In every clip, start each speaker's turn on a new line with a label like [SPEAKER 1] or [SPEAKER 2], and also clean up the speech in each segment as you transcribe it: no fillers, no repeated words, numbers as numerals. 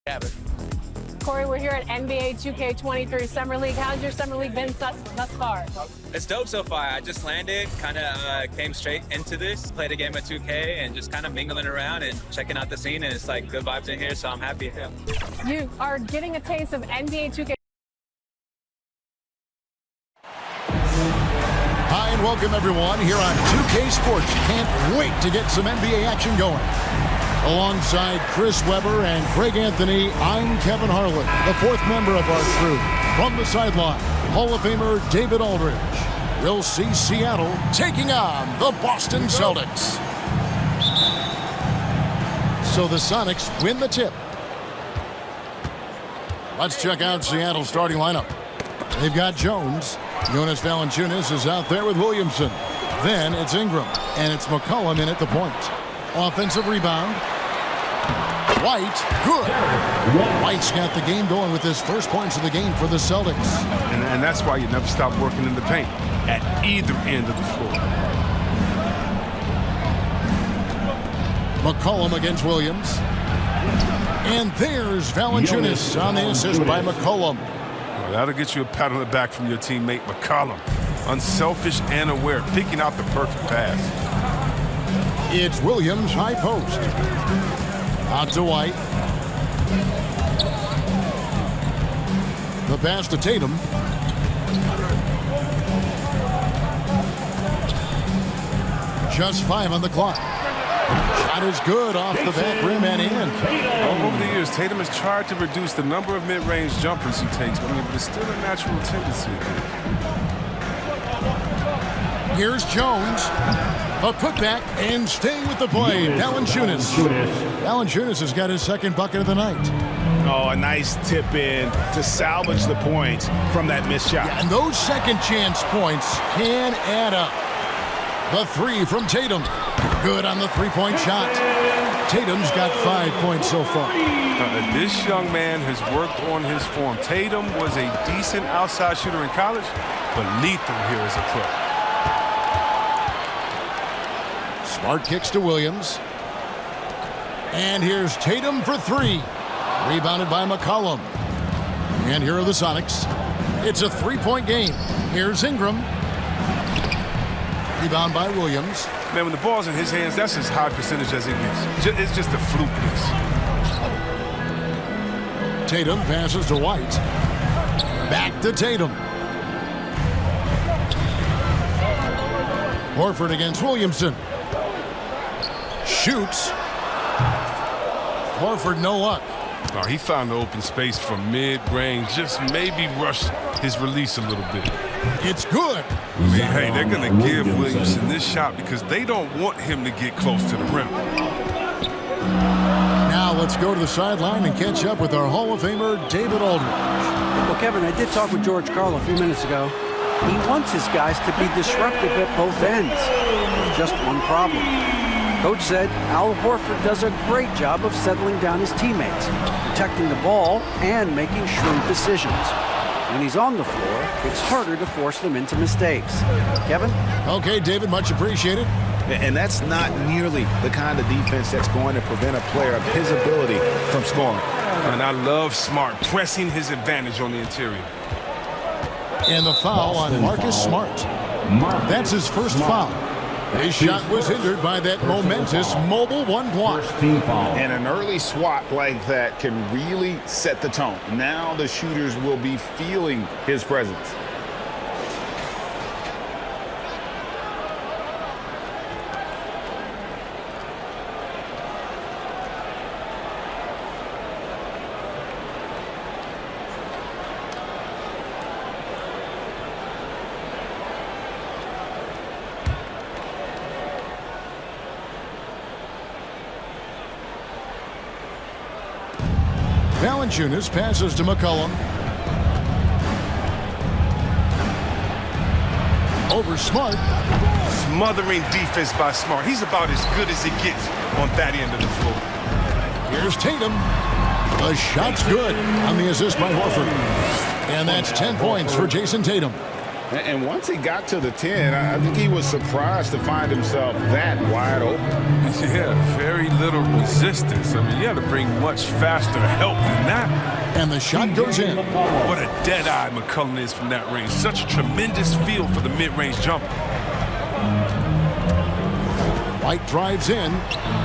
[SPEAKER 1] Kevin.
[SPEAKER 2] Corey, we're here at NBA 2K23 Summer League. How's your Summer League been thus far?
[SPEAKER 1] It's dope so far. I just landed, kind of came straight into this, played a game of 2K, and just kind of mingling around and checking out the scene. And it's like good vibes in here, so I'm happy.
[SPEAKER 2] You are getting a taste of NBA 2K.
[SPEAKER 3] Hi, and welcome everyone here on 2K Sports. Can't wait to get some NBA action going. Alongside Chris Webber and Craig Anthony, I'm Kevin Harlan, the fourth member of our crew. From the sideline, Hall of Famer David Aldridge. We'll see Seattle taking on the Boston Celtics. So the Sonics win the tip. Let's check out Seattle's starting lineup. They've got Jones. Jonas Valanciunas is out there with Williamson. Then it's Ingram, and it's McCollum in at the point. Offensive rebound. White, good. White's got the game going with his first points of the game for the Celtics.
[SPEAKER 4] And that's why you never stop working in the paint at either end of the floor.
[SPEAKER 3] McCollum against Williams. And there's Valanciunas on the assist by McCollum.
[SPEAKER 4] Well, that'll get you a pat on the back from your teammate McCollum. Unselfish and aware, picking out the perfect pass.
[SPEAKER 3] It's Williams, high post. Out to White. The pass to Tatum. Just 5 on the clock. Shot is good off the back rim and in.
[SPEAKER 4] Over the years, Tatum has tried to reduce the number of mid-range jumpers he takes, but it's still a natural tendency.
[SPEAKER 3] Here's Jones. A putback and staying with the play. Valanciunas. Valanciunas has got his second bucket of the night.
[SPEAKER 5] Oh, a nice tip in to salvage the points from that missed shot.
[SPEAKER 3] Yeah, and those second chance points can add up. The three from Tatum. Good on the three-point shot. Tatum's got 5 points so far.
[SPEAKER 4] This young man has worked on his form. Tatum was a decent outside shooter in college, but lethal here as a pro.
[SPEAKER 3] Smart kicks to Williams. And here's Tatum for 3. Rebounded by McCollum. And here are the Sonics. It's a 3-point game. Here's Ingram. Rebound by Williams.
[SPEAKER 4] Man, when the ball's in his hands, that's as high percentage as it gets. It's just a flukeness.
[SPEAKER 3] Tatum passes to White. Back to Tatum. Horford against Williamson. Shoots. Horford, no luck.
[SPEAKER 4] Oh, he found the open space from mid-range. Just maybe rush his release a little bit.
[SPEAKER 3] It's good.
[SPEAKER 4] I mean, hey, they're going to give Williamson this shot because they don't want him to get close to the rim.
[SPEAKER 3] Now let's go to the sideline and catch up with our Hall of Famer, David Aldridge.
[SPEAKER 6] Well, Kevin, I did talk with George Karl a few minutes ago. He wants his guys to be disruptive at both ends. Just one problem. Coach said Al Horford does a great job of settling down his teammates, protecting the ball, and making shrewd decisions. When he's on the floor, it's harder to force them into mistakes. Kevin?
[SPEAKER 3] Okay, David, much appreciated.
[SPEAKER 5] And that's not nearly the kind of defense that's going to prevent a player of his ability from scoring.
[SPEAKER 4] And I love Smart pressing his advantage on the interior.
[SPEAKER 3] And the foul on Marcus Smart. That's his first foul. His shot was hindered by that momentous mobile one block.
[SPEAKER 7] And an early swat like that can really set the tone. Now the shooters will be feeling his presence.
[SPEAKER 3] Valanciunas passes to McCollum. Over Smart.
[SPEAKER 4] Smothering defense by Smart. He's about as good as it gets on that end of the floor.
[SPEAKER 3] Here's Tatum. The shot's good on the assist by Horford. And that's 10 points for Jason Tatum.
[SPEAKER 7] And once he got to the 10, I think he was surprised to find himself that wide open.
[SPEAKER 4] Yeah, very little resistance. I mean, you had to bring much faster help than that.
[SPEAKER 3] And the shot goes in.
[SPEAKER 4] What a dead-eye McCullough is from that range. Such a tremendous feel for the mid-range jumper.
[SPEAKER 3] White drives in,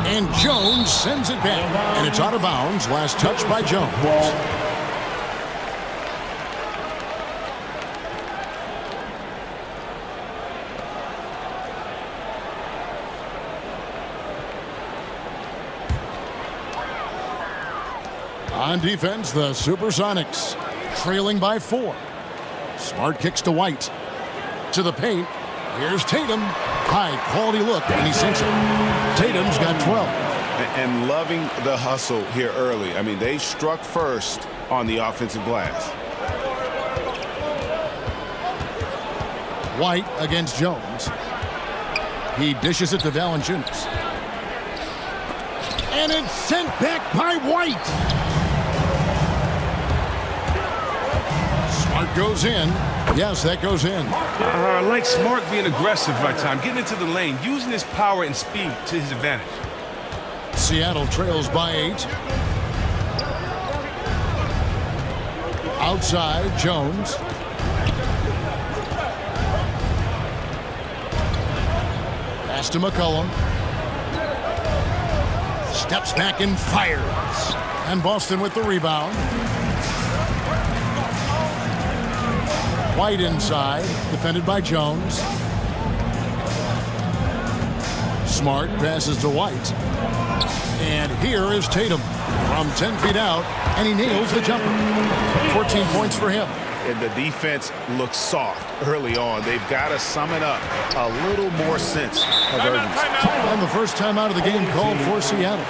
[SPEAKER 3] and Jones sends it back. And it's out of bounds. Last touch by Jones. On defense, the SuperSonics trailing by 4. Smart kicks to White. To the paint. Here's Tatum. High quality look, and he sinks it. Tatum's got 12.
[SPEAKER 5] And loving the hustle here early. I mean, they struck first on the offensive glass.
[SPEAKER 3] White against Jones. He dishes it to Valanciunas. And it's sent back by White. Smart goes in. Yes, that goes in.
[SPEAKER 4] I like Smart being aggressive right time, getting into the lane, using his power and speed to his advantage.
[SPEAKER 3] Seattle trails by 8. Outside, Jones. Pass to McCollum. Steps back and fires. And Boston with the rebound. White inside, defended by Jones. Smart passes to White. And here is Tatum from 10 feet out, and he nails the jumper. 14 points for him.
[SPEAKER 5] And the defense looks soft early on. They've got to sum it up a little more sense of urgency.
[SPEAKER 3] And the first time out of the game called for Seattle.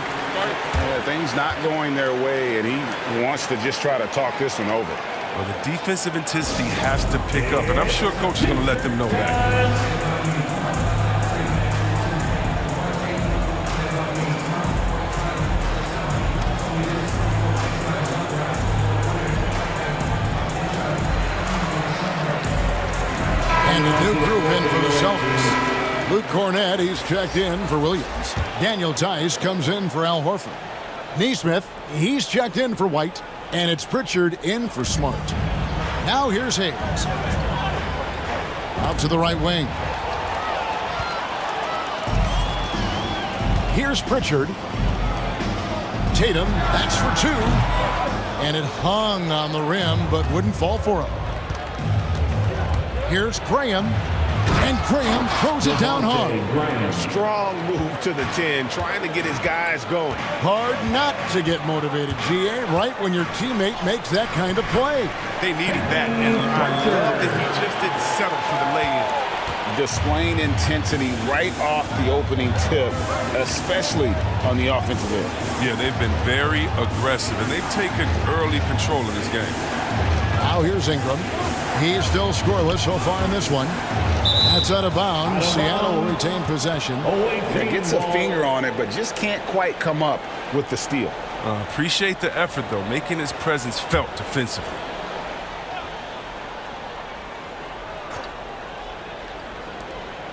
[SPEAKER 7] Things not going their way, and he wants to just try to talk this one over.
[SPEAKER 4] Well, the defensive intensity has to pick up, and I'm sure Coach is going to let them know that.
[SPEAKER 3] And a new group in for the Celtics. Luke Cornett, he's checked in for Williams. Daniel Tice comes in for Al Horford. Neesmith, he's checked in for White. And it's Pritchard in for Smart. Now here's Hayes. Out to the right wing. Here's Pritchard. Tatum, that's for 2. And it hung on the rim, but wouldn't fall for him. Here's Graham. And Graham throws it down hard.
[SPEAKER 5] Strong move to the 10, trying to get his guys going.
[SPEAKER 3] Hard not to get motivated, GA, right when your teammate makes that kind of play.
[SPEAKER 4] They needed that, and I love that he just didn't settle for the lay-in.
[SPEAKER 7] Displaying intensity right off the opening tip, especially on the offensive end.
[SPEAKER 4] Yeah, they've been very aggressive, and they've taken early control of this game.
[SPEAKER 3] Now here's Ingram. He's still scoreless so far in this one. That's out of bounds. Seattle will retain possession.
[SPEAKER 7] He gets a finger on it, but just can't quite come up with the steal.
[SPEAKER 4] Appreciate the effort, though, making his presence felt defensively.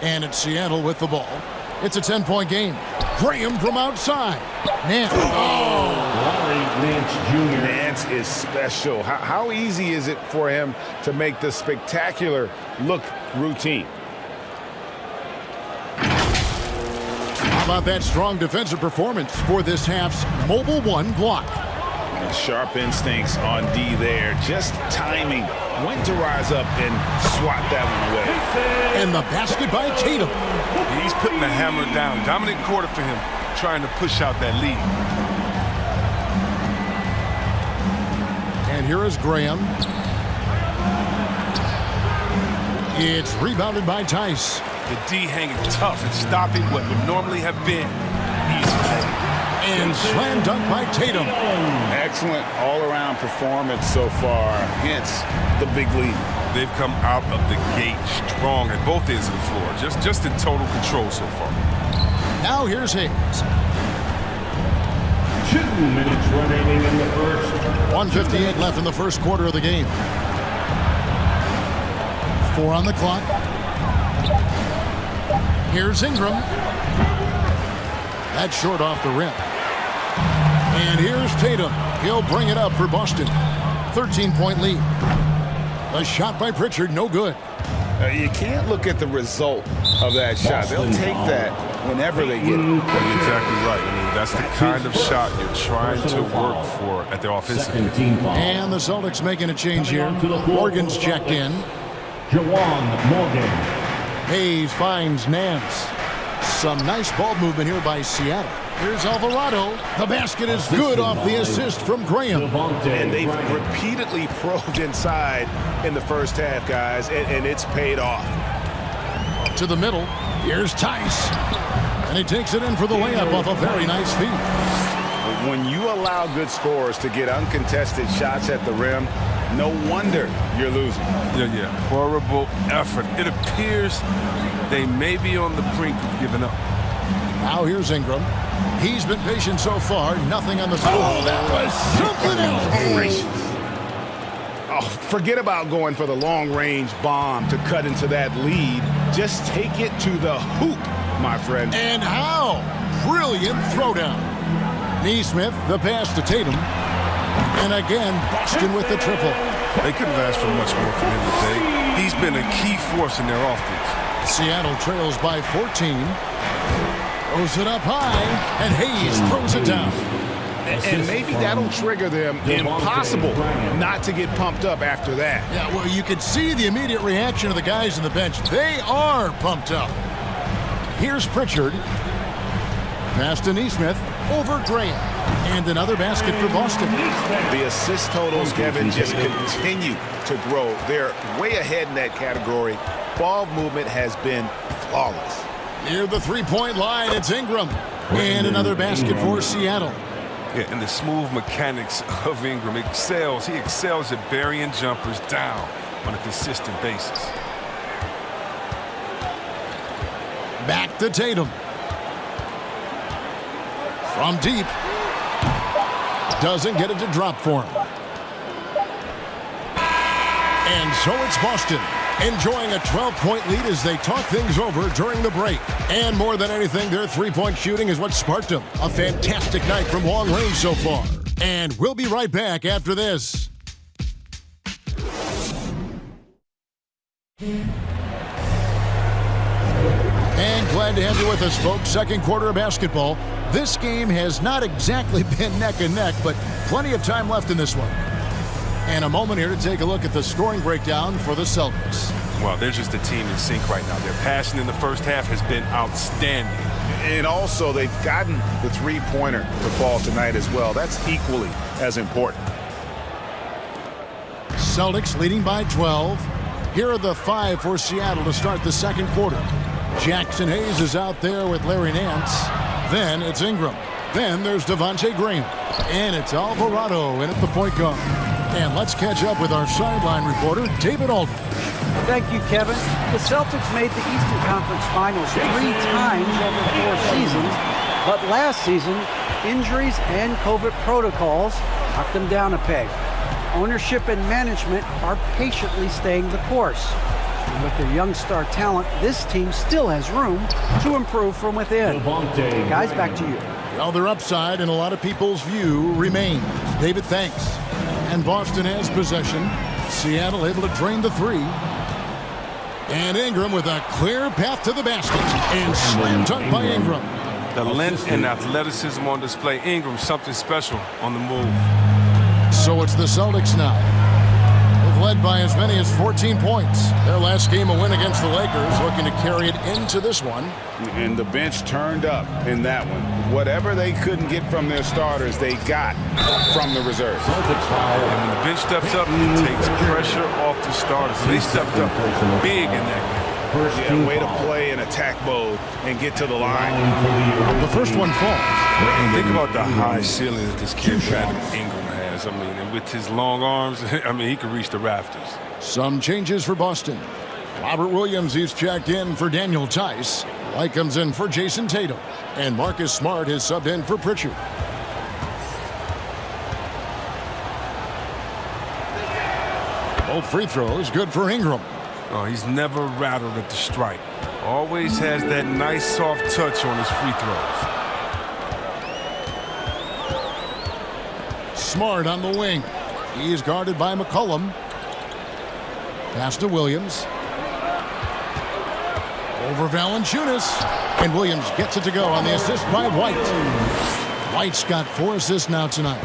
[SPEAKER 3] And it's Seattle with the ball. It's a 10-point game. Graham from outside. Nance. Oh!
[SPEAKER 7] Nance is special. How easy is it for him to make the spectacular look routine?
[SPEAKER 3] How about that strong defensive performance for this half's Mobile 1 block?
[SPEAKER 7] Sharp instincts on D there. Just timing when to rise up and swat that one away.
[SPEAKER 3] And the basket by Tatum.
[SPEAKER 4] He's putting the hammer down. Dominant quarter for him, trying to push out that lead.
[SPEAKER 3] And here is Graham. It's rebounded by Tice.
[SPEAKER 4] The D hanging tough and stopping what would normally have been easy.
[SPEAKER 3] And slam dunk by Tatum.
[SPEAKER 7] Excellent all-around performance so far, hence the big lead.
[SPEAKER 4] They've come out of the gate strong at both ends of the floor, just in total control so far.
[SPEAKER 3] Now here's Hayes.
[SPEAKER 8] 2 minutes remaining in the first.
[SPEAKER 3] 1:58 left in the first quarter of the game. 4 on the clock. Here's Ingram. That's short off the rim. And here's Tatum. He'll bring it up for Boston. 13-point lead. A shot by Pritchard, no good.
[SPEAKER 7] You can't look at the result of that shot. They'll take that whenever they get it.
[SPEAKER 4] You're exactly right. I mean, that's the kind of shot you're trying to work for at their offensive end.
[SPEAKER 3] And the Celtics making a change here. Morgan's checked in.
[SPEAKER 8] Jawan Morgan.
[SPEAKER 3] Hayes finds Nance. Some nice ball movement here by Seattle. Here's Alvarado. The basket is good off the assist from Graham.
[SPEAKER 7] And they've repeatedly probed inside in the first half, guys, and it's paid off.
[SPEAKER 3] To the middle. Here's Tice. And he takes it in for the layup off a very nice feed.
[SPEAKER 7] When you allow good scorers to get uncontested shots at the rim, no wonder you're losing.
[SPEAKER 4] Yeah. Horrible effort. It appears they may be on the brink of giving up.
[SPEAKER 3] Now here's Ingram. He's been patient so far. Nothing on the score. Oh, that was something else.
[SPEAKER 7] Oh, forget about going for the long-range bomb to cut into that lead. Just take it to the hoop, my friend.
[SPEAKER 3] And how? Brilliant throwdown. Neesmith, the pass to Tatum. And again, Boston with the triple.
[SPEAKER 4] They couldn't have asked for much more from him today. He's been a key force in their offense.
[SPEAKER 3] Seattle trails by 14. Throws it up high, and Hayes throws it down.
[SPEAKER 7] And maybe that'll trigger them. Impossible not to get pumped up after that.
[SPEAKER 3] Yeah, well, you could see the immediate reaction of the guys on the bench. They are pumped up. Here's Pritchard. Pass to Neesmith over Graham. And another basket for Boston.
[SPEAKER 7] The assist totals, Kevin, just continue to grow. They're way ahead in that category. Ball movement has been flawless.
[SPEAKER 3] Near the three-point line, it's Ingram. And another basket for Seattle.
[SPEAKER 4] Yeah, and the smooth mechanics of Ingram excels. He excels at burying jumpers down on a consistent basis.
[SPEAKER 3] Back to Tatum. From deep. Doesn't get it to drop for him. And so it's Boston, enjoying a 12-point lead as they talk things over during the break. And more than anything, their three-point shooting is what sparked them. A fantastic night from long range so far. And we'll be right back after this. And glad to have you with us, folks. Second quarter of basketball. This game has not exactly been neck and neck, but plenty of time left in this one. And a moment here to take a look at the scoring breakdown for the Celtics.
[SPEAKER 4] Well, they're just a team in sync right now. Their passing in the first half has been outstanding.
[SPEAKER 7] And also, they've gotten the three-pointer to fall tonight as well. That's equally as important.
[SPEAKER 3] Celtics leading by 12. Here are the 5 for Seattle to start the second quarter. Jackson Hayes is out there with Larry Nance. Then it's Ingram. Then there's Devontae Graham. And it's Alvarado in at the point guard. And let's catch up with our sideline reporter, David Aldridge.
[SPEAKER 6] Thank you, Kevin. The Celtics made the Eastern Conference Finals 3 times over 4 seasons, but last season, injuries and COVID protocols knocked them down a peg. Ownership and management are patiently staying the course. And with their young star talent, this team still has room to improve from within. Guys, back to you.
[SPEAKER 3] Well, their upside in a lot of people's view remains. David, thanks. And Boston has possession. Seattle able to drain the three. And Ingram with a clear path to the basket. And slam dunk by Ingram.
[SPEAKER 4] The length and athleticism on display. Ingram, something special on the move.
[SPEAKER 3] So it's the Celtics now. They've led by as many as 14 points. Their last game a win against the Lakers, looking to carry it into this one.
[SPEAKER 7] And the bench turned up in that one. Whatever they couldn't get from their starters, they got from the reserves.
[SPEAKER 4] And when the bench steps up, it takes pressure off the starters. They stepped up big in that game.
[SPEAKER 7] Yeah, way to play in attack mode and get to the line.
[SPEAKER 3] The first one falls.
[SPEAKER 4] Think about the high ceiling that this kid Brandon Ingram has. I mean, and with his long arms, I mean, he could reach the rafters.
[SPEAKER 3] Some changes for Boston. Robert Williams, he's checked in for Daniel Tice. White comes in for Jason Tatum. And Marcus Smart is subbed in for Pritchard. Both free throws good for Ingram.
[SPEAKER 4] Oh, he's never rattled at the stripe. Always has that nice soft touch on his free throws.
[SPEAKER 3] Smart on the wing. He's guarded by McCollum. Pass to Williams. Over Valanciunas. And Williams gets it to go on the assist by White. White's got 4 assists now tonight.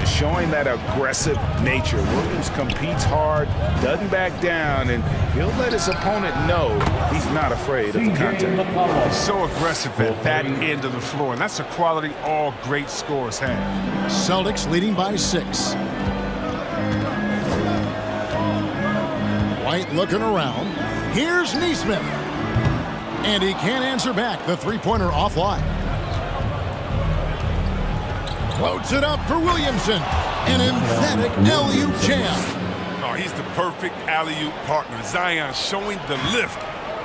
[SPEAKER 7] Showing that aggressive nature. Williams competes hard, doesn't back down, and he'll let his opponent know he's not afraid of the contact.
[SPEAKER 4] He's so aggressive at that end of the floor, and that's a quality all great scorers have.
[SPEAKER 3] Celtics leading by 6. White looking around. Here's Nesmith. And he can't answer back. The three-pointer offline. Floats it up for Williamson. An emphatic alley-oop jam.
[SPEAKER 4] Oh, he's the perfect alley-oop partner. Zion showing the lift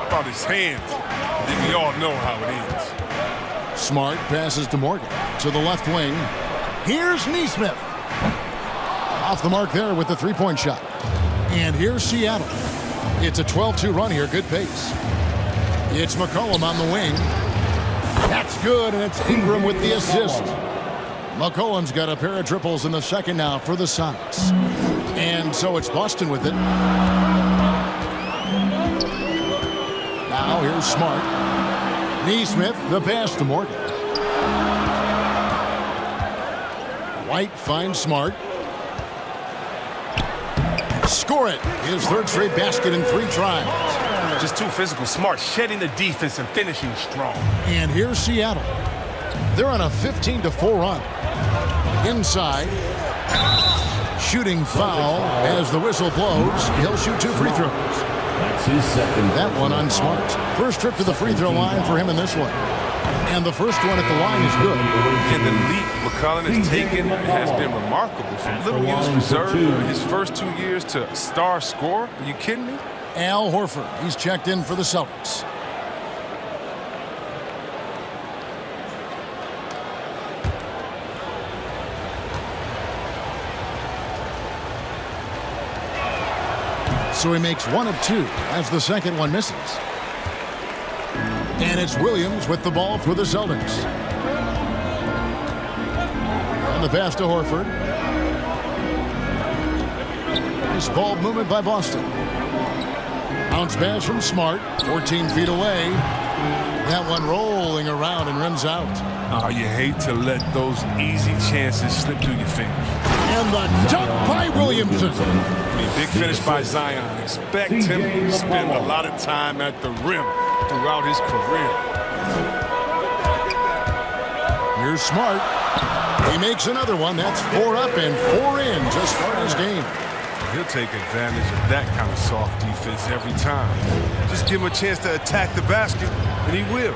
[SPEAKER 4] about his hands. Then we all know how it is.
[SPEAKER 3] Smart passes to Morgan. To the left wing. Here's Nesmith. Off the mark there with the three-point shot. And here's Seattle. It's a 12-2 run here. Good pace. It's McCollum on the wing. That's good, and it's Ingram with the assist. McCollum's got a pair of triples in the second now for the Sonics. And so it's Boston with it. Now here's Smart. Nesmith, the pass to Morgan. White finds Smart. Score it. His third straight basket in 3 tries.
[SPEAKER 4] Just too physical. Smart shedding the defense and finishing strong.
[SPEAKER 3] And here's Seattle. They're on a 15-4 run. Inside. Shooting foul as the whistle blows. He'll shoot 2 free throws.
[SPEAKER 8] That's his second.
[SPEAKER 3] That one on Smart. First trip to the free throw line for him in this one. And the first one at the line is good.
[SPEAKER 4] And the leap McCollum has taken has been remarkable. From little use reserve in his first 2 years to star scorer. Are you kidding me?
[SPEAKER 3] Al Horford. He's checked in for the Celtics. So he makes 1 of 2 as the second one misses. And it's Williams with the ball for the Celtics. And the pass to Horford. Nice ball movement by Boston. Bounce pass from Smart, 14 feet away. That one rolling around and rims out.
[SPEAKER 4] Oh, you hate to let those easy chances slip through your fingers.
[SPEAKER 3] And the dunk by Williamson.
[SPEAKER 4] Big finish by Zion. Expect him to spend a lot of time at the rim throughout his career.
[SPEAKER 3] Here's Smart. He makes another one. That's 4 up and 4 in to start his game.
[SPEAKER 4] He'll take advantage of that kind of soft defense every time. Just give him a chance to attack the basket, and he will.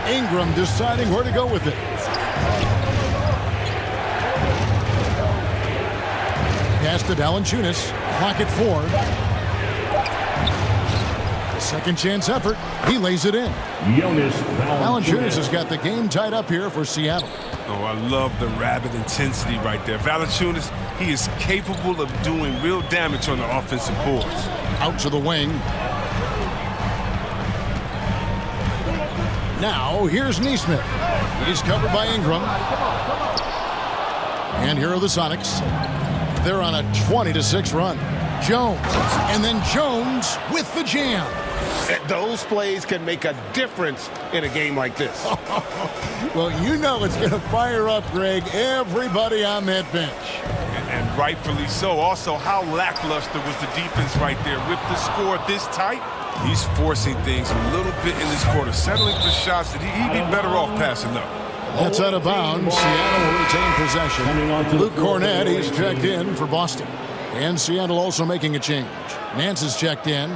[SPEAKER 3] Ingram deciding where to go with it. Pass to Valanciunas. Clock at 4. The second chance effort. He lays it in. Valanciunas has got the game tied up here for Seattle.
[SPEAKER 4] Oh, I love the rabid intensity right there. Valanciunas, he is capable of doing real damage on the offensive boards.
[SPEAKER 3] Out to the wing. Now, here's Nesmith. He's covered by Ingram. And here are the Sonics. They're on a 20-6 run. Jones. And then Jones with the jam.
[SPEAKER 5] Those plays can make a difference in a game like this.
[SPEAKER 3] Well, you know it's going to fire up, Greg, everybody on that bench.
[SPEAKER 4] And rightfully so. Also, how lackluster was the defense right there. With the score this tight, he's forcing things a little bit in this quarter, settling for shots that he'd be better off passing up.
[SPEAKER 3] That's out of bounds. Seattle will retain possession. Luke Cornett, he's checked in for Boston. And Seattle also making a change. Nance is checked in.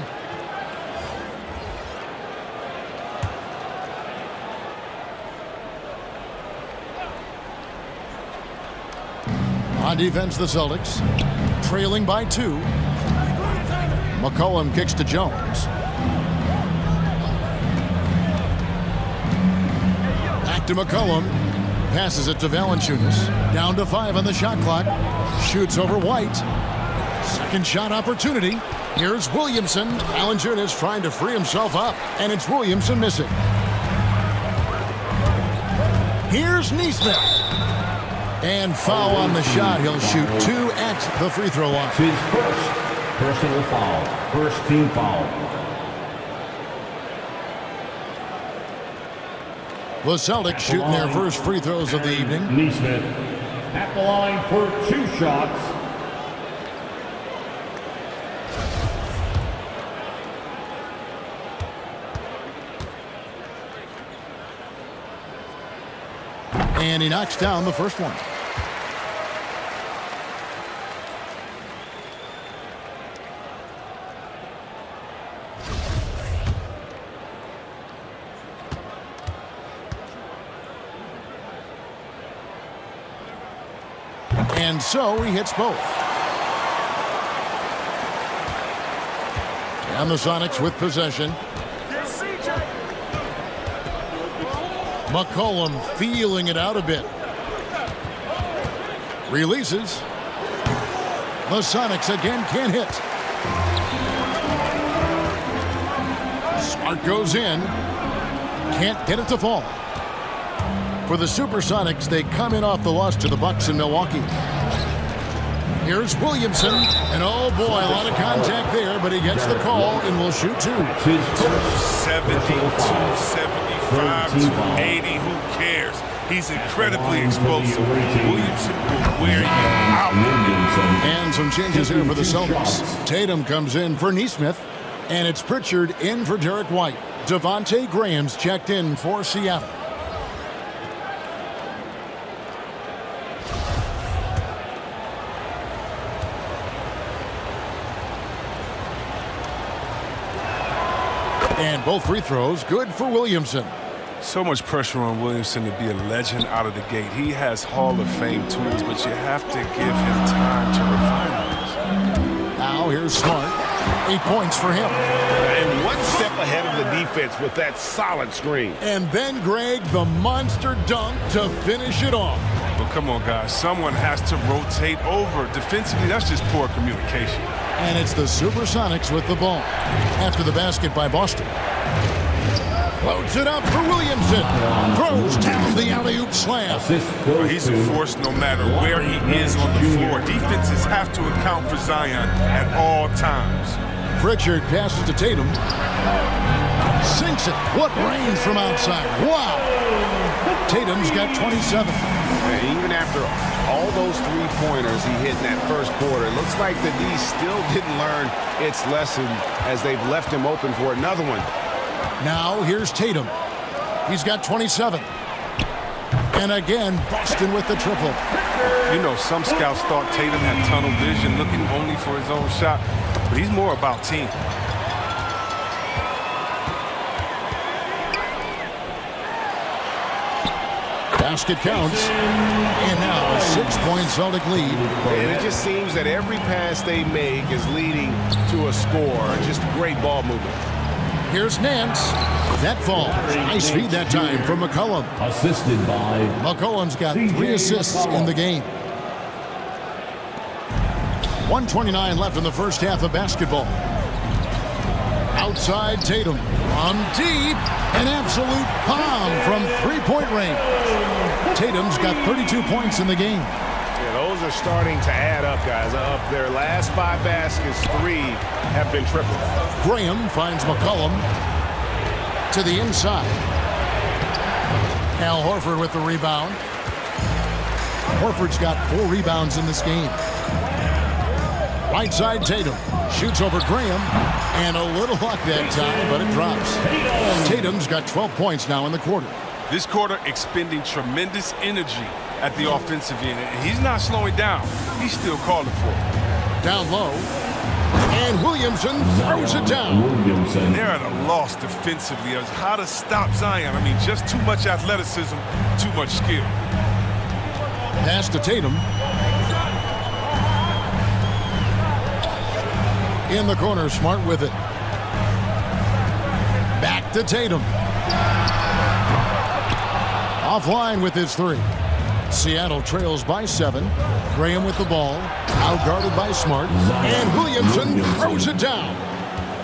[SPEAKER 3] On defense, the Celtics trailing by 2. McCollum kicks to Jones. Back to McCollum. Passes it to Valanciunas. Down to 5 on the shot clock. Shoots over White. Second shot opportunity. Here's Williamson. Valanciunas trying to free himself up, and it's Williamson missing. Here's Nesmith. And foul on the shot. He'll shoot 2 at the free throw line.
[SPEAKER 8] His first personal foul. First team foul.
[SPEAKER 3] The Celtics shooting their first free throws of the evening.
[SPEAKER 8] Nesmith at the line for 2 shots.
[SPEAKER 3] And he knocks down the first one. And so he hits both. And the Sonics with possession. McCollum feeling it out a bit. Releases. The Sonics again can't hit. Smart goes in. Can't get it to fall. For the SuperSonics, they come in off the loss to the Bucks in Milwaukee. Here's Williamson. And oh boy, a lot of contact there, but he gets the call and will shoot 2.
[SPEAKER 4] 72, 75, 80, who cares? He's incredibly explosive. Williamson will wear you out.
[SPEAKER 3] And some changes here for the Celtics. Tatum comes in for Nesmith, and it's Pritchard in for Derek White. Devontae Graham's checked in for Seattle. And both free throws good for Williamson.
[SPEAKER 4] So much pressure on Williamson to be a legend out of the gate. He has Hall of Fame tools, but you have to give him time to refine those.
[SPEAKER 3] Now here's Smart. 8 points for him.
[SPEAKER 7] And 1 step ahead of the defense with that solid screen.
[SPEAKER 3] And then Greg, the monster dunk to finish it off.
[SPEAKER 4] But come on, guys. Someone has to rotate over. Defensively, that's just poor communication.
[SPEAKER 3] And it's the SuperSonics with the ball. After the basket by Boston. Loads it up for Williamson. Throws down the alley-oop slam.
[SPEAKER 4] Well, he's a force no matter where he is on the floor. Defenses have to account for Zion at all times.
[SPEAKER 3] Pritchard passes to Tatum. Sinks it. What range from outside. Wow. Tatum's got 27.
[SPEAKER 7] And even after all those 3-pointers he hit in that first quarter, it looks like the D still didn't learn its lesson as they've left him open for another one.
[SPEAKER 3] Now here's Tatum. He's got 27. And again, Boston with the triple.
[SPEAKER 4] You know, some scouts thought Tatum had tunnel vision, looking only for his own shot, but he's more about team.
[SPEAKER 3] Basket counts. And now a 6-point Celtic lead.
[SPEAKER 7] And it just seems that every pass they make is leading to a score. Just great ball movement.
[SPEAKER 3] Here's Nance. That falls. Nice feed that time from McCollum.
[SPEAKER 8] Assisted by
[SPEAKER 3] McCollum's got 3 assists in the game. 1:29 left in the first half of basketball. Outside Tatum. On deep. An absolute bomb from 3-point range. Tatum's got 32 points in the game.
[SPEAKER 7] Yeah, those are starting to add up, guys. Up their last 5 baskets, 3 have been tripled.
[SPEAKER 3] Graham finds McCollum to the inside. Al Horford with the rebound. Horford's got 4 rebounds in this game. Right side Tatum shoots over Graham, and a little luck that time, but it drops. Tatum's got 12 points now in the quarter.
[SPEAKER 4] This quarter expending tremendous energy at the offensive end, and he's not slowing down. He's still calling for it.
[SPEAKER 3] Down low, and Williamson throws it down.
[SPEAKER 4] And they're at a loss defensively as how to stop Zion. I mean, just too much athleticism, too much skill.
[SPEAKER 3] Pass to Tatum. In the corner, Smart with it. Back to Tatum. Offline with his 3. Seattle trails by 7. Graham with the ball. Outguarded by Smart. And Williamson throws it down.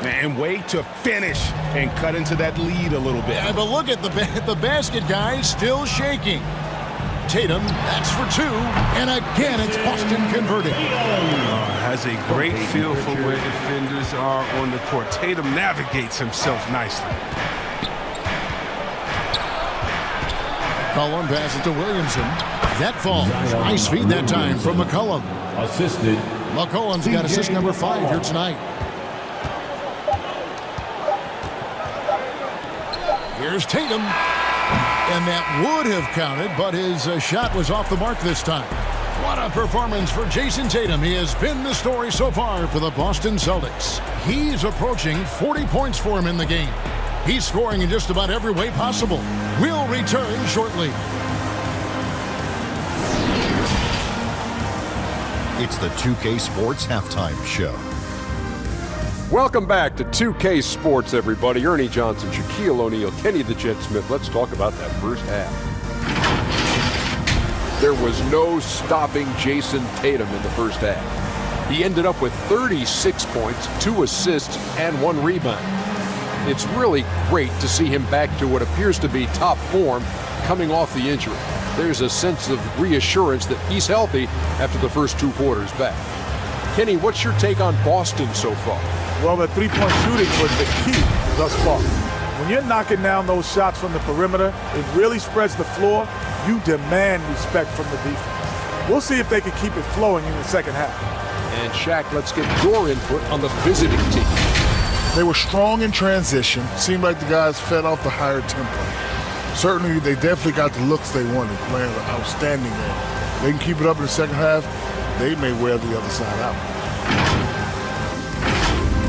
[SPEAKER 5] And way to finish and cut into that lead a little bit.
[SPEAKER 3] Yeah, but look at the basket, guys, still shaking. Tatum, that's for two. And again, it's Boston converting.
[SPEAKER 4] Has a great feel for where defenders are on the court. Tatum navigates himself nicely.
[SPEAKER 3] McCollum passes to Williamson. That falls. Nice feed that time from McCollum.
[SPEAKER 8] Assisted.
[SPEAKER 3] McCollum's got assist number 5 here tonight. Here's Tatum. And that would have counted, but his shot was off the mark this time. What a performance for Jason Tatum. He has been the story so far for the Boston Celtics. He's approaching 40 points for him in the game. He's scoring in just about every way possible. We'll return shortly.
[SPEAKER 9] It's the 2K Sports Halftime Show.
[SPEAKER 10] Welcome back to 2K Sports, everybody. Ernie Johnson, Shaquille O'Neal, Kenny the Jet Smith. Let's talk about that first half. There was no stopping Jason Tatum in the first half. He ended up with 36 points, 2 assists, and 1 rebound. It's really great to see him back to what appears to be top form coming off the injury. There's a sense of reassurance that he's healthy after the first 2 quarters back. Kenny, what's your take on Boston so far?
[SPEAKER 11] Well, the three-point shooting was the key thus far. When you're knocking down those shots from the perimeter, it really spreads the floor. You demand respect from the defense. We'll see if they can keep it flowing in the second half.
[SPEAKER 10] And Shaq, let's get your input on the visiting team.
[SPEAKER 12] They were strong in transition. Seemed like the guys fed off the higher tempo. Certainly, they definitely got the looks they wanted, playing outstanding there. They can keep it up in the second half, they may wear the other side out.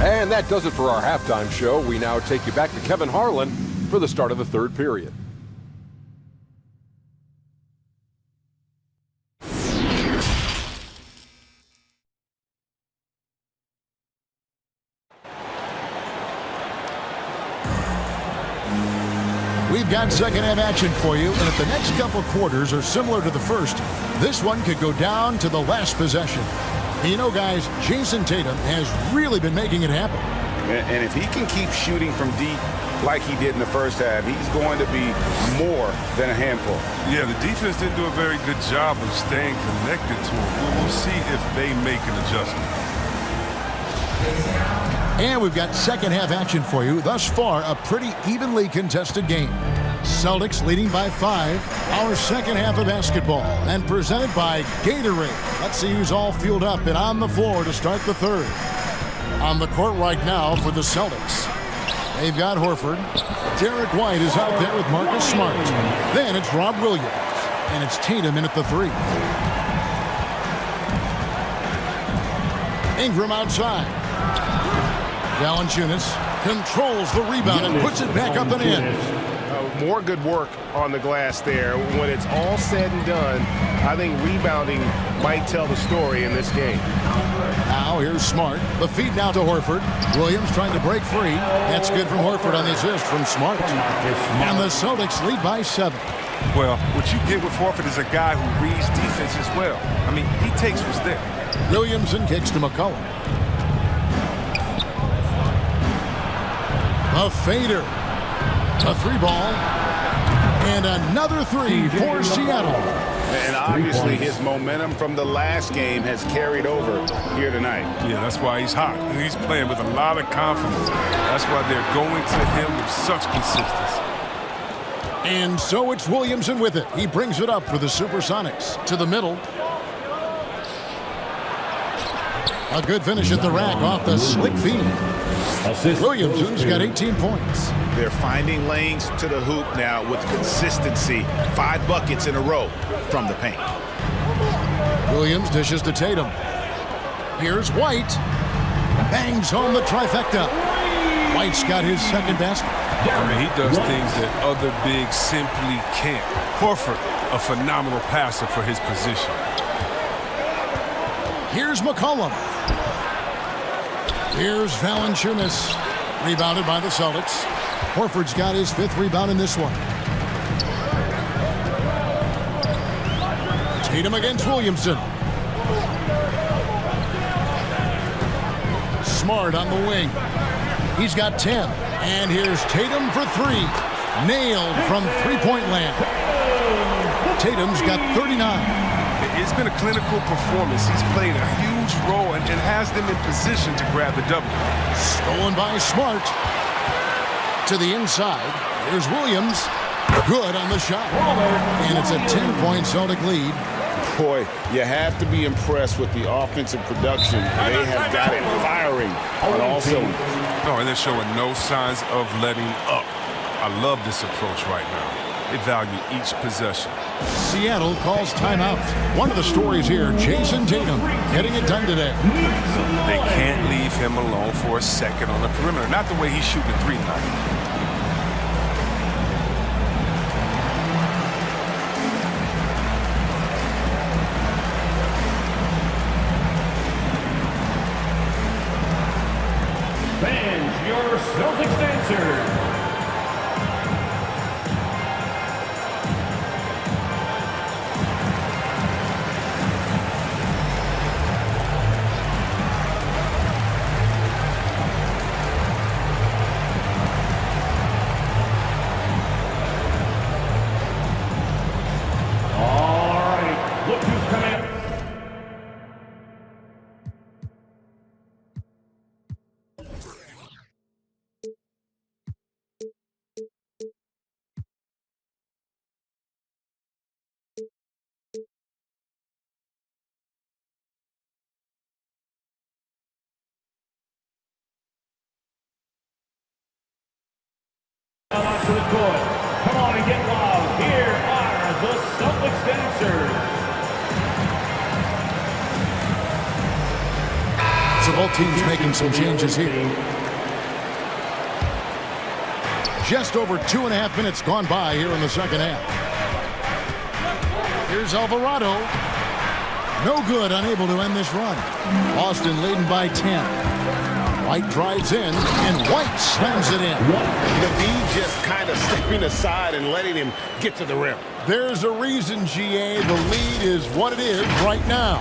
[SPEAKER 10] And that does it for our halftime show. We now take you back to Kevin Harlan for the start of the third period.
[SPEAKER 3] We've got second half action for you, and if the next couple quarters are similar to the first, this one could go down to the last possession. You know, guys, Jason Tatum has really been making it happen.
[SPEAKER 5] And if he can keep shooting from deep like he did in the first half, he's going to be more than a handful.
[SPEAKER 4] Yeah, the defense didn't do a very good job of staying connected to him. We'll see if they make an adjustment.
[SPEAKER 3] And we've got second half action for you. Thus far, a pretty evenly contested game. Celtics leading by 5. Our second half of basketball, and presented by Gatorade. Let's see who's all fueled up and on the floor to start the third. On the court right now for the Celtics, they've got Horford. Derek White is out there with Marcus Smart. Then it's Rob Williams, and it's Tatum in at the 3. Ingram outside. Valanciunas controls the rebound and puts it back up and in.
[SPEAKER 5] More good work on the glass there. When it's all said and done, I think rebounding might tell the story in this game.
[SPEAKER 3] Now here's Smart. The feed now to Horford. Williams trying to break free. That's good from Horford on the assist from Smart. And the Celtics lead by 7.
[SPEAKER 4] Well, what you get with Horford is a guy who reads defense as well. I mean, he takes what's there.
[SPEAKER 3] Williamson kicks to McCollum. A fader. A 3-ball. And another 3 for Seattle.
[SPEAKER 5] And obviously his momentum from the last game has carried over here tonight.
[SPEAKER 4] Yeah, that's why he's hot. He's playing with a lot of confidence. That's why they're going to him with such consistency.
[SPEAKER 3] And so it's Williamson with it. He brings it up for the SuperSonics to the middle. A good finish at the rack off the slick feed. Williamson's got 18 points.
[SPEAKER 5] They're finding lanes to the hoop now with consistency. 5 buckets in a row from the paint.
[SPEAKER 3] Williams dishes to Tatum. Here's White. Bangs home the trifecta. White's got his second basket.
[SPEAKER 4] I mean, he does things that other bigs simply can't. Horford, a phenomenal passer for his position.
[SPEAKER 3] Here's McCollum. Here's Valanciunas. Rebounded by the Celtics. Horford's got his 5th rebound in this one. Tatum against Williamson. Smart on the wing. He's got 10. And here's Tatum for 3. Nailed from three-point land. Tatum's got 39.
[SPEAKER 4] It's been a clinical performance. He's played a huge role and has them in position to grab the W.
[SPEAKER 3] Stolen by Smart. To the inside. Here's Williams. Good on the shot. And it's a 10-point Celtic lead.
[SPEAKER 7] Boy, you have to be impressed with the offensive production. They have got it firing on all cylinders.
[SPEAKER 4] Oh, and they're showing no signs of letting up. I love this approach right now. They value each possession.
[SPEAKER 3] Seattle calls timeout. One of the stories here, Jason Tatum getting it done today.
[SPEAKER 4] They can't leave him alone for a second on the perimeter. Not the way he's shooting three tonight.
[SPEAKER 8] Fans, your Celtics dancer. To the court. Come on and get loud. Here are the Celtics dancers.
[SPEAKER 3] So both teams making some changes here. Just over 2.5 minutes gone by here in the second half. Here's Alvarado. No good, unable to end this run. Boston leading by 10. White drives in, and White slams it in.
[SPEAKER 5] Navid just kind of stepping aside and letting him get to the rim.
[SPEAKER 3] There's a reason, GA. The lead is what it is right now.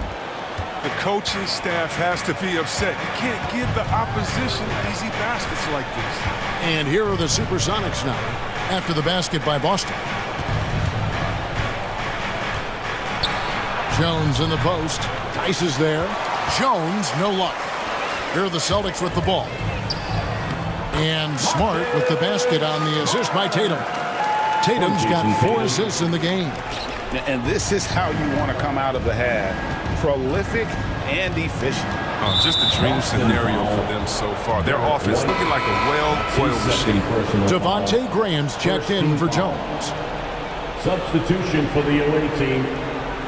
[SPEAKER 4] The coaching staff has to be upset. You can't give the opposition easy baskets like this.
[SPEAKER 3] And here are the SuperSonics now, after the basket by Boston. Jones in the post. Tice is there. Jones, no luck. Here are the Celtics with the ball. And Smart with the basket on the assist by Tatum. Tatum's got 4 assists in the game.
[SPEAKER 7] And this is how you want to come out of the half. Prolific and efficient.
[SPEAKER 4] Oh, just a dream scenario for them so far. Their offense looking like a well-oiled machine.
[SPEAKER 3] Devontae Graham's checked in for Jones.
[SPEAKER 8] Substitution for the away team,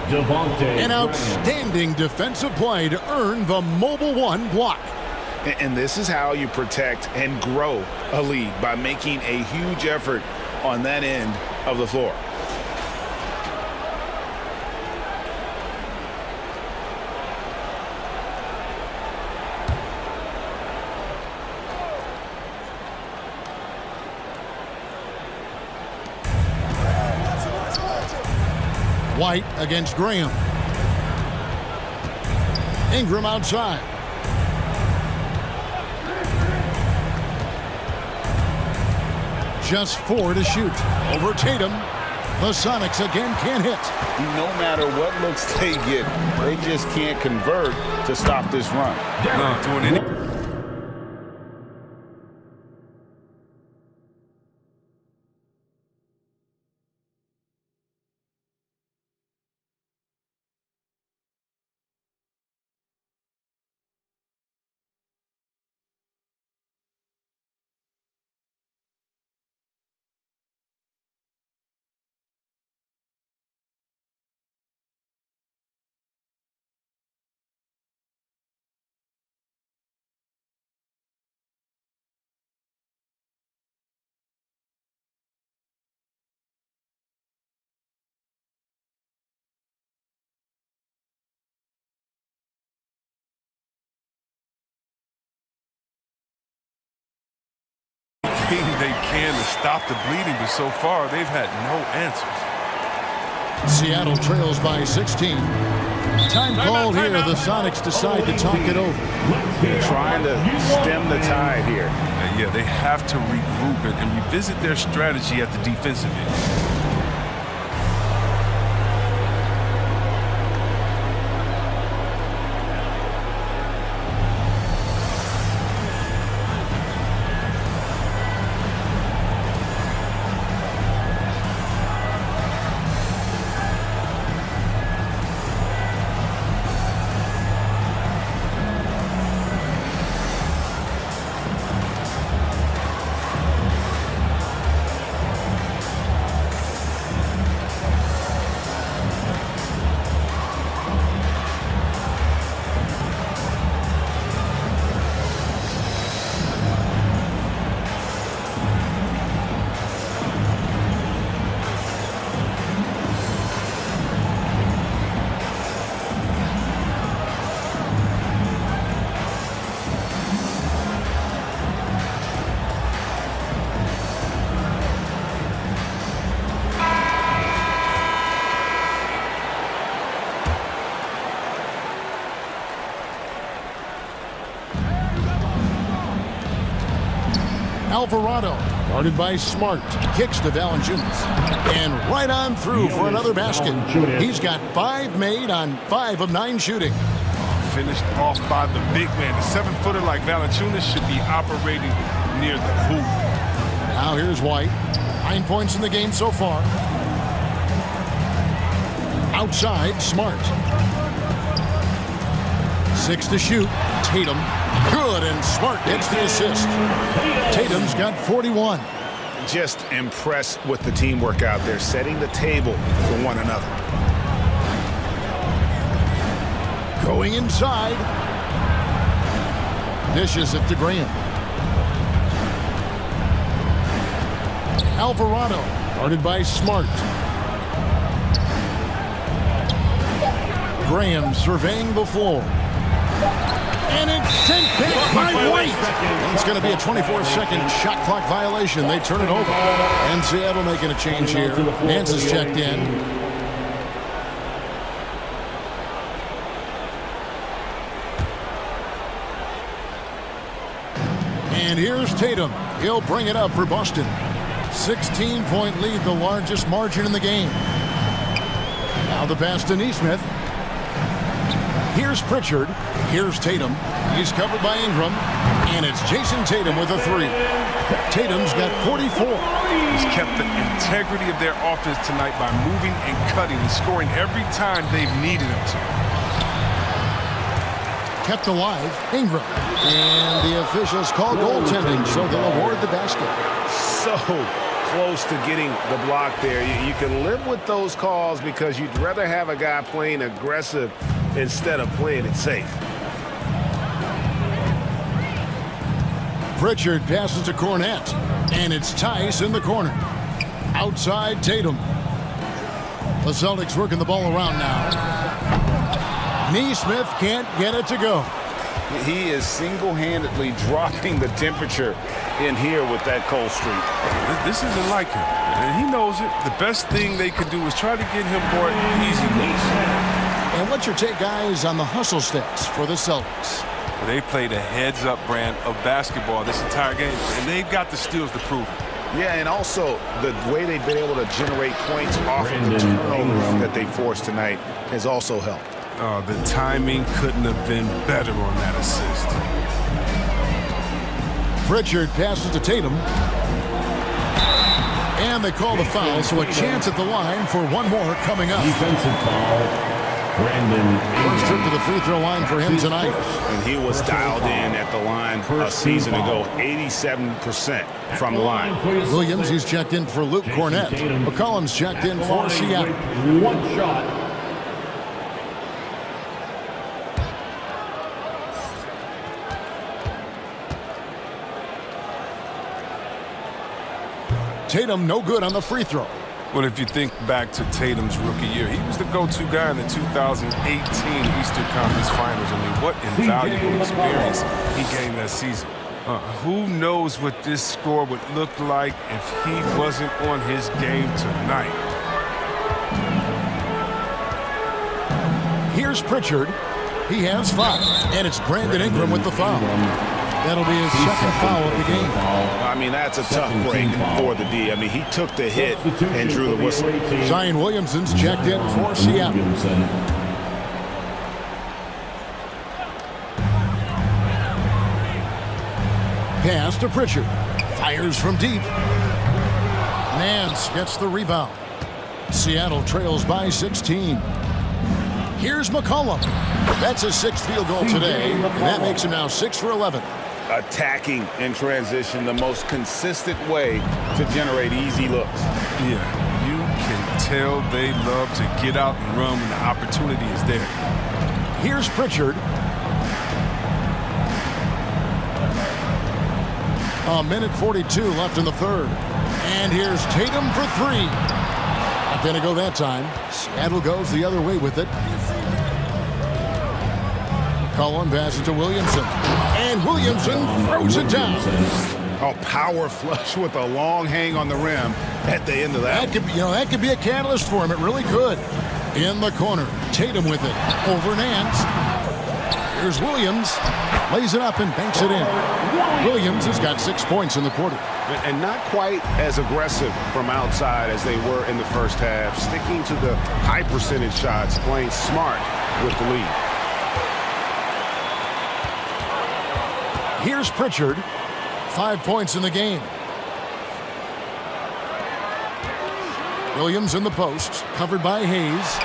[SPEAKER 8] Devontae.
[SPEAKER 3] An outstanding defensive play to earn the Mobile One block.
[SPEAKER 7] And this is how you protect and grow a lead, by making a huge effort on that end of the floor.
[SPEAKER 3] White against Graham. Ingram outside. Just 4 to shoot. Over Tatum. The Sonics again can't hit.
[SPEAKER 7] No matter what looks they get, they just can't convert to stop this run.
[SPEAKER 4] No, doing any. They can to stop the bleeding, but so far they've had no answers.
[SPEAKER 3] Seattle trails by 16. Time called here. The Sonics decide to talk it over.
[SPEAKER 7] Trying to stem the tide here.
[SPEAKER 4] Yeah, they have to regroup it and revisit their strategy at the defensive end.
[SPEAKER 3] Alvarado, guarded by Smart, kicks to Valanciunas, and right on through for another basket. He's got 5 made on 5 of 9 shooting.
[SPEAKER 4] Finished off by the big man. The 7-footer like Valanciunas should be operating near the hoop.
[SPEAKER 3] Now here's White. 9 points in the game so far. Outside, Smart. 6 to shoot. Tatum. Good, and Smart gets the assist. Tatum's got 41.
[SPEAKER 7] Just impressed with the teamwork out there, setting the table for one another.
[SPEAKER 3] Going inside. Dishes it to Graham. Alvarado, guarded by Smart. Graham surveying the floor. And it's sent back by White. It's going to be a 24-second shot clock violation. They turn it over. And Seattle making a change here. Nance is checked in. And here's Tatum. He'll bring it up for Boston. 16-point lead, the largest margin in the game. Now the pass to Neesmith. Here's Pritchard. Here's Tatum. He's covered by Ingram. And it's Jason Tatum with a 3. Tatum's got 44.
[SPEAKER 4] He's kept the integrity of their offense tonight by moving and cutting and scoring every time they've needed him to.
[SPEAKER 3] Kept alive, Ingram. And the officials call goaltending, so they'll award the basket.
[SPEAKER 7] So close to getting the block there. You can live with those calls because you'd rather have a guy playing aggressive instead of playing it safe.
[SPEAKER 3] Pritchard passes to Cornette, and it's Tice in the corner. Outside, Tatum. The Celtics working the ball around now. Neesmith can't get it to go.
[SPEAKER 7] He is single-handedly dropping the temperature in here with that cold streak.
[SPEAKER 4] This isn't like him, and he knows it. The best thing they could do is try to get him more easy looks.
[SPEAKER 3] And what's your take, guys, on the hustle stats for the Celtics?
[SPEAKER 4] They played a heads-up brand of basketball this entire game, and they've got the steals to prove it.
[SPEAKER 7] Yeah, and also the way they've been able to generate points off of the turnovers that they forced tonight has also helped.
[SPEAKER 4] The timing couldn't have been better on that assist.
[SPEAKER 3] Pritchard passes to Tatum. And they call the foul, so a chance at the line for one more coming up.
[SPEAKER 8] Defensive foul.
[SPEAKER 3] First trip to the free throw line for him tonight.
[SPEAKER 7] And he was dialed in at the line a season ago, 87% from the line.
[SPEAKER 3] Williams, he's checked in for Luke Cornette. McCollum's checked in for Seattle.
[SPEAKER 8] One shot.
[SPEAKER 3] Tatum no good on the free throw.
[SPEAKER 4] Well, if you think back to Tatum's rookie year, he was the go-to guy in the 2018 Eastern Conference Finals. I mean, what invaluable experience he gained that season. Who knows what this score would look like if he wasn't on his game tonight.
[SPEAKER 3] Here's Pritchard. He has 5. And it's Brandon Ingram with the foul. That'll be his second foul of the game.
[SPEAKER 7] I mean, that's a tough break for the D. I mean, he took the hit and drew the whistle.
[SPEAKER 3] Zion Williamson's checked in for Seattle. Pass to Pritchard. Fires from deep. Nance gets the rebound. Seattle trails by 16. Here's McCollum. That's his 6th field goal today, and that makes him now 6 for 11.
[SPEAKER 7] Attacking in transition, the most consistent way to generate easy looks.
[SPEAKER 4] Yeah, you can tell they love to get out and run when the opportunity is there.
[SPEAKER 3] Here's Pritchard. A minute 42 left in the third. And here's Tatum for 3. Not going to go that time. Seattle goes the other way with it. McCollum passes to Williamson. And Williamson throws it down.
[SPEAKER 7] Oh, power flush with a long hang on the rim at the end of that.
[SPEAKER 3] That could be a catalyst for him. It really could. In the corner, Tatum with it. Over Nance. Here's Williams. Lays it up and banks it in. Williams has got 6 points in the quarter.
[SPEAKER 7] And not quite as aggressive from outside as they were in the first half. Sticking to the high percentage shots, playing smart with the lead.
[SPEAKER 3] Here's Pritchard. 5 points in the game. Williams in the post, covered by Hayes.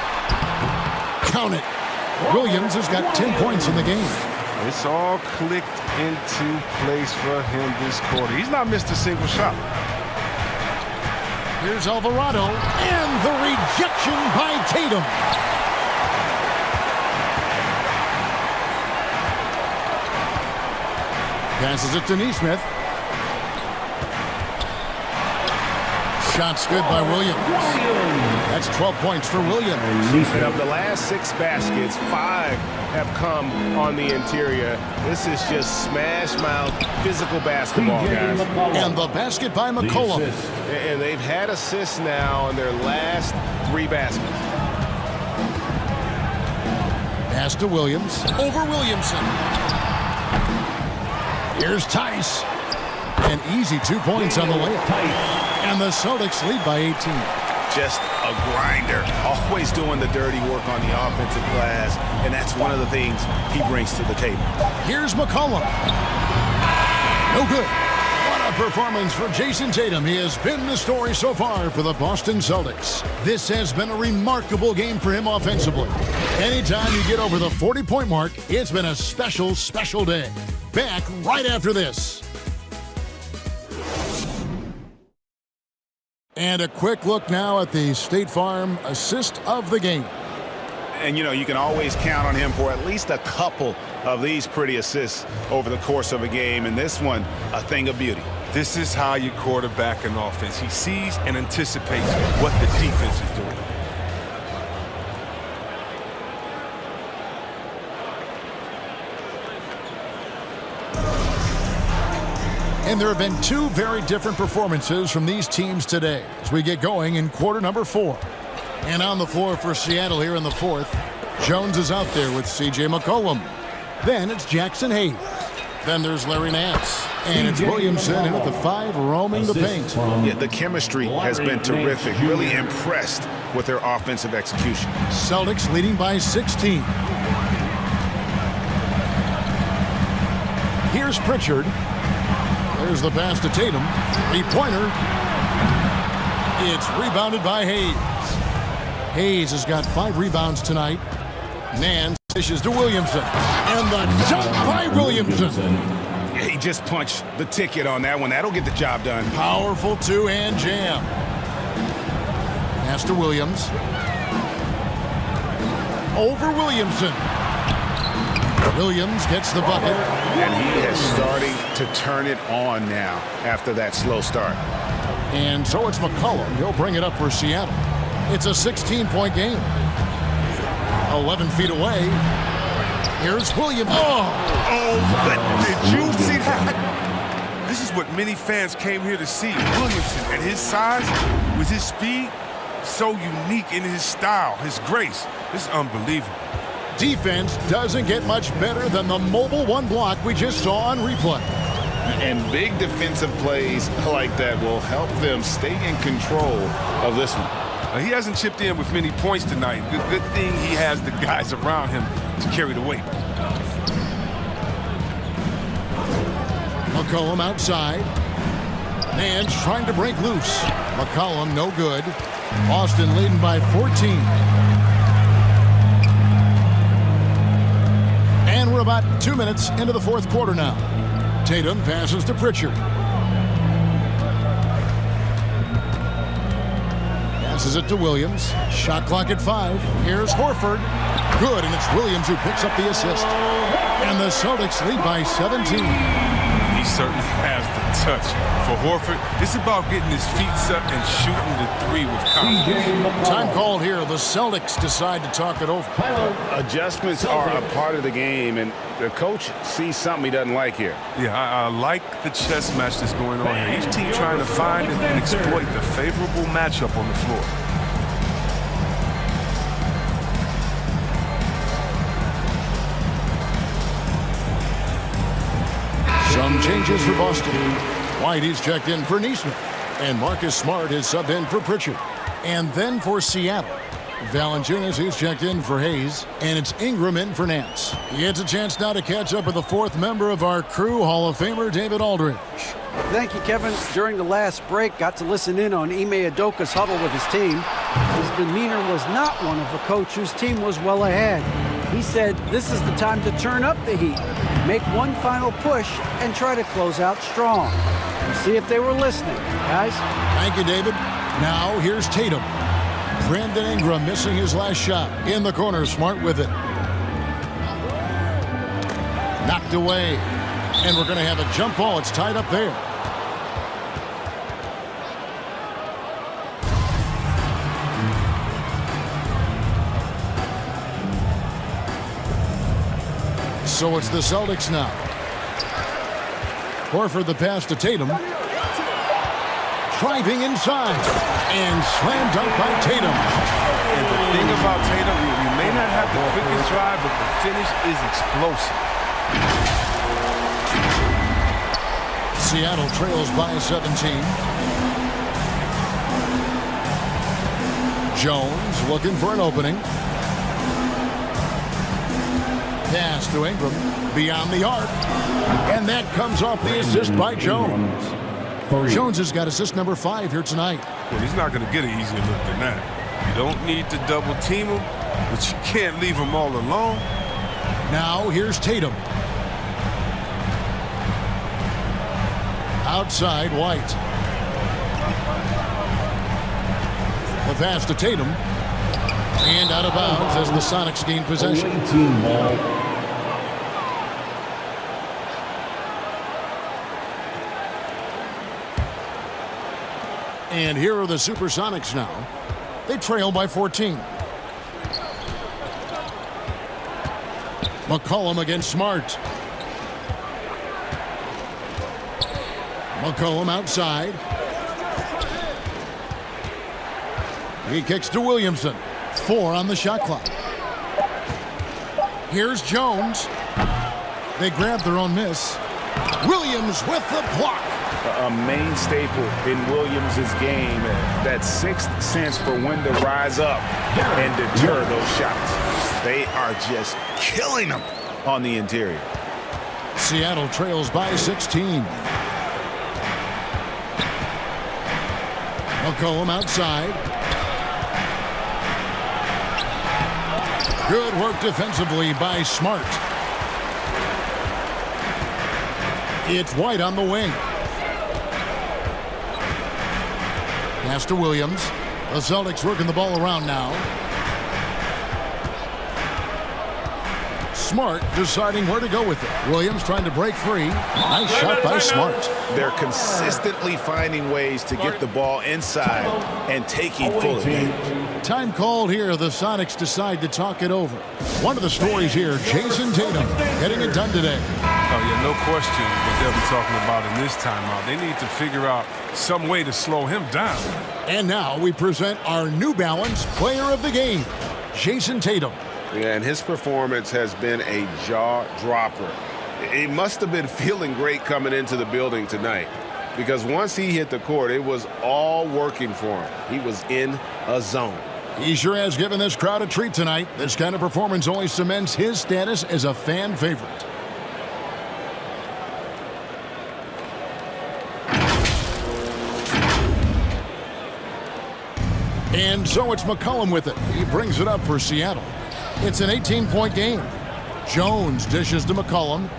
[SPEAKER 3] Count it. Williams has got 10 points in the game.
[SPEAKER 4] It's all clicked into place for him this quarter. He's not missed a single shot.
[SPEAKER 3] Here's Alvarado, and the rejection by Tatum. Passes it to Nesmith. Shot's good by Williams. That's 12 points for Williams.
[SPEAKER 5] And of the last 6 baskets, 5 have come on the interior. This is just smash mouth physical basketball, guys.
[SPEAKER 3] And the basket by McCollum.
[SPEAKER 5] And they've had assists now on their last 3 baskets.
[SPEAKER 3] Pass to Williams. Over Williamson. Here's Tice. An easy 2 points on the layup. And the Celtics lead by 18.
[SPEAKER 7] Just a grinder. Always doing the dirty work on the offensive glass. And that's one of the things he brings to the table.
[SPEAKER 3] Here's McCollum. No good. What a performance for Jason Tatum. He has been the story so far for the Boston Celtics. This has been a remarkable game for him offensively. Anytime you get over the 40-point mark, it's been a special, special day. Back right after this. And a quick look now at the State Farm assist of the game.
[SPEAKER 7] And, you can always count on him for at least a couple of these pretty assists over the course of a game. And this one, a thing of beauty.
[SPEAKER 4] This is how you quarterback an offense. He sees and anticipates what the defense is doing.
[SPEAKER 3] And there have been 2 very different performances from these teams today as we get going in quarter number 4. And on the floor for Seattle here in the 4th, Jones is out there with C.J. McCollum. Then it's Jackson Hayes. Then there's Larry Nance. And it's Williamson in at the 5 roaming the paint.
[SPEAKER 7] Yeah, the chemistry has been terrific. Really impressed with their offensive execution.
[SPEAKER 3] Celtics leading by 16. Here's Pritchard. There's the pass to Tatum. 3-pointer. It's rebounded by Hayes. Hayes has got 5 rebounds tonight. Nance dishes to Williamson. And the dunk by Williamson.
[SPEAKER 7] He just punched the ticket on that one. That'll get the job done.
[SPEAKER 3] Powerful 2-hand jam. Pass to Williams. Over Williamson. Williams gets the bucket.
[SPEAKER 7] And he is starting to turn it on now after that slow start.
[SPEAKER 3] And so it's McCollum. He'll bring it up for Seattle. It's a 16-point game. 11 feet away. Here's Williams.
[SPEAKER 4] Did you see that? This is what many fans came here to see. Williamson at his size, with his speed, so unique in his style, his grace. It's unbelievable.
[SPEAKER 3] Defense doesn't get much better than the mobile one block we just saw on replay.
[SPEAKER 7] And big defensive plays like that will help them stay in control of this one.
[SPEAKER 4] He hasn't chipped in with many points tonight. Good thing he has the guys around him to carry the weight.
[SPEAKER 3] McCollum outside. Nance trying to break loose. McCollum no good. Austin leading by 14. And we're about 2 minutes into the fourth quarter now. Tatum passes to Pritchard. Passes it to Williams. Shot clock at 5. Here's Horford. Good, and it's Williams who picks up the assist. And the Celtics lead by 17.
[SPEAKER 4] He certainly has the touch. For Horford, it's about getting his feet set and shooting the three with confidence.
[SPEAKER 3] Time called here. The Celtics decide to talk it over.
[SPEAKER 7] Adjustments are a part of the game, and the coach sees something he doesn't like here.
[SPEAKER 4] Yeah, I like the chess match that's going on here. Each team trying to find and exploit the favorable matchup on the floor.
[SPEAKER 3] Some changes for Boston. White is checked in for Neesmith. And Marcus Smart is subbed in for Pritchard. And then for Seattle, Valanciunas is checked in for Hayes. And it's Ingram in for Nance. He gets a chance now to catch up with the fourth member of our crew, Hall of Famer David Aldridge.
[SPEAKER 6] Thank you, Kevin. During the last break, got to listen in on Ime Udoka's huddle with his team. His demeanor was not one of a coach whose team was well ahead. He said this is the time to turn up the heat, make one final push, and try to close out strong. See if they were listening, guys.
[SPEAKER 3] Thank you, David. Now here's Tatum. Brandon Ingram missing his last shot. In the corner, Smart with it. Knocked away. And we're going to have a jump ball. It's tied up there. So it's the Celtics now. Horford the pass to Tatum. Driving inside. And slam dunk by Tatum.
[SPEAKER 4] And the thing about Tatum, you may not have the quickest drive, but the finish is explosive.
[SPEAKER 3] Seattle trails by 17. Jones looking for an opening. Pass to Ingram, beyond the arc. And that comes off the assist by Jones. Jones has got assist number 5 here tonight.
[SPEAKER 4] Well, he's not going to get an easier look than that. You don't need to double team him, but you can't leave him all alone.
[SPEAKER 3] Now here's Tatum. Outside, White. The pass to Tatum. And out of bounds as the Sonics gain possession. And here are the SuperSonics now. They trail by 14. McCollum against Smart. McCollum outside. He kicks to Williamson. 4 on the shot clock. Here's Jones. They grab their own miss. Williams with the block.
[SPEAKER 7] A main staple in Williams' game, that sixth sense for when to rise up and deter those shots. They are just killing them on the interior.
[SPEAKER 3] Seattle trails by 16. McCollum outside. Good work defensively by Smart. It's White on the wing. Pass to Williams. The Celtics working the ball around now. Smart deciding where to go with it. Williams trying to break free. Nice shot by Smart.
[SPEAKER 7] They're consistently finding ways to get the ball inside and taking full advantage.
[SPEAKER 3] Time called here. The Sonics decide to talk it over. One of the stories here, Jason Tatum getting it done today.
[SPEAKER 4] Oh, yeah, no question what they'll be talking about in this timeout. They need to figure out some way to slow him down.
[SPEAKER 3] And now we present our New Balance Player of the Game, Jason Tatum.
[SPEAKER 5] Yeah, and his performance has been a jaw-dropper. He must have been feeling great coming into the building tonight, because once he hit the court, it was all working for him. He was in a zone.
[SPEAKER 3] He sure has given this crowd a treat tonight. This kind of performance only cements his status as a fan favorite. And so it's McCollum with it. He brings it up for Seattle. It's an 18-point game. Jones dishes to McCollum.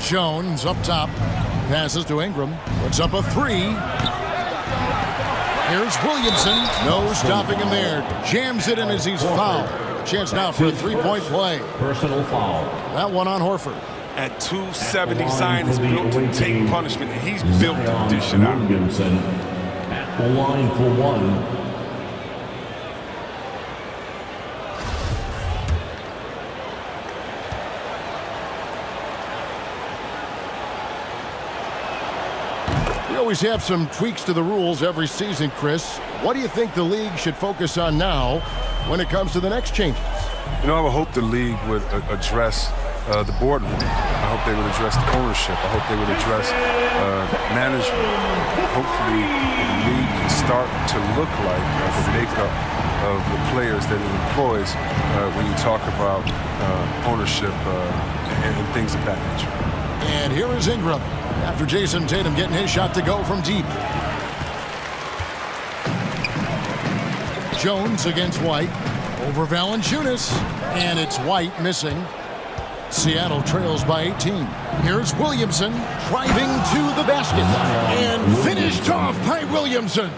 [SPEAKER 3] Jones up top. Passes to Ingram. Puts up a three. Here's Williamson. No stopping him there. Jams it in as he's fouled. Chance now for a three-point play.
[SPEAKER 8] Personal foul.
[SPEAKER 3] That one on Horford.
[SPEAKER 4] At 270, Zion is built to take punishment, and he's built to dish it out.
[SPEAKER 8] Williamson at the line for one.
[SPEAKER 3] We always have some tweaks to the rules every season, Chris. What do you think the league should focus on now when it comes to the next changes?
[SPEAKER 4] You know, I would hope the league would address the boardroom. I hope they would address the ownership. I hope they would address management. Hopefully, the league can start to look like the makeup of the players that it employs when you talk about ownership and things of that nature.
[SPEAKER 3] And here is Ingram after Jason Tatum getting his shot to go from deep. Jones against White. Over Valanciunas. And it's White missing. Seattle trails by 18. Here's Williamson driving to the basket. And finished off by Williamson.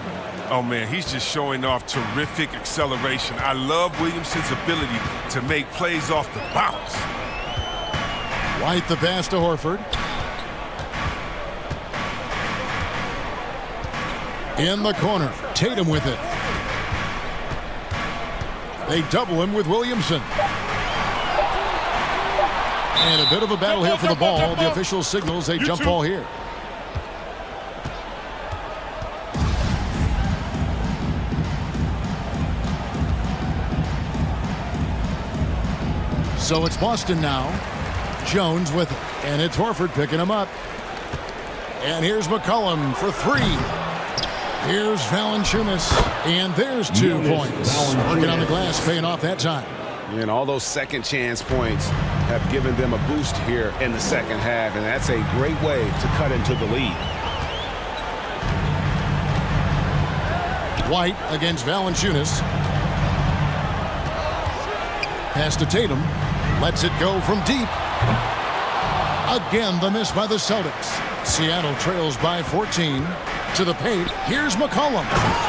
[SPEAKER 4] Oh, man, he's just showing off terrific acceleration. I love Williamson's ability to make plays off the bounce.
[SPEAKER 3] White the pass to Horford. In the corner. Tatum with it. They double him with Williamson. And a bit of a battle here for the ball. The official signals a jump ball here. So it's Boston now. Jones with it. And it's Horford picking him up. And here's McCollum for three. Here's Valanciunas. And there's 2 points. Working on the glass, paying off that time.
[SPEAKER 5] And all those second chance points have given them a boost here in the second half, and that's a great way to cut into the lead.
[SPEAKER 3] White against Valanciunas. Pass to Tatum. Lets it go from deep. Again, the miss by the Celtics. Seattle trails by 14. To the paint. Here's McCollum.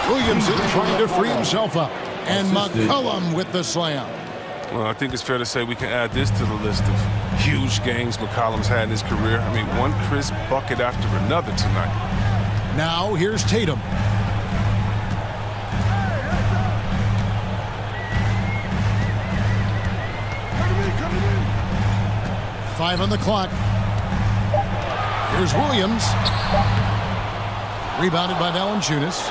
[SPEAKER 3] Williamson trying to free himself up. And McCollum with the slam.
[SPEAKER 4] Well, I think it's fair to say we can add this to the list of huge games McCollum's had in his career. I mean, one crisp bucket after another tonight.
[SPEAKER 3] Now here's Tatum. Five on the clock. Here's Williams. Rebounded by Valanciunas.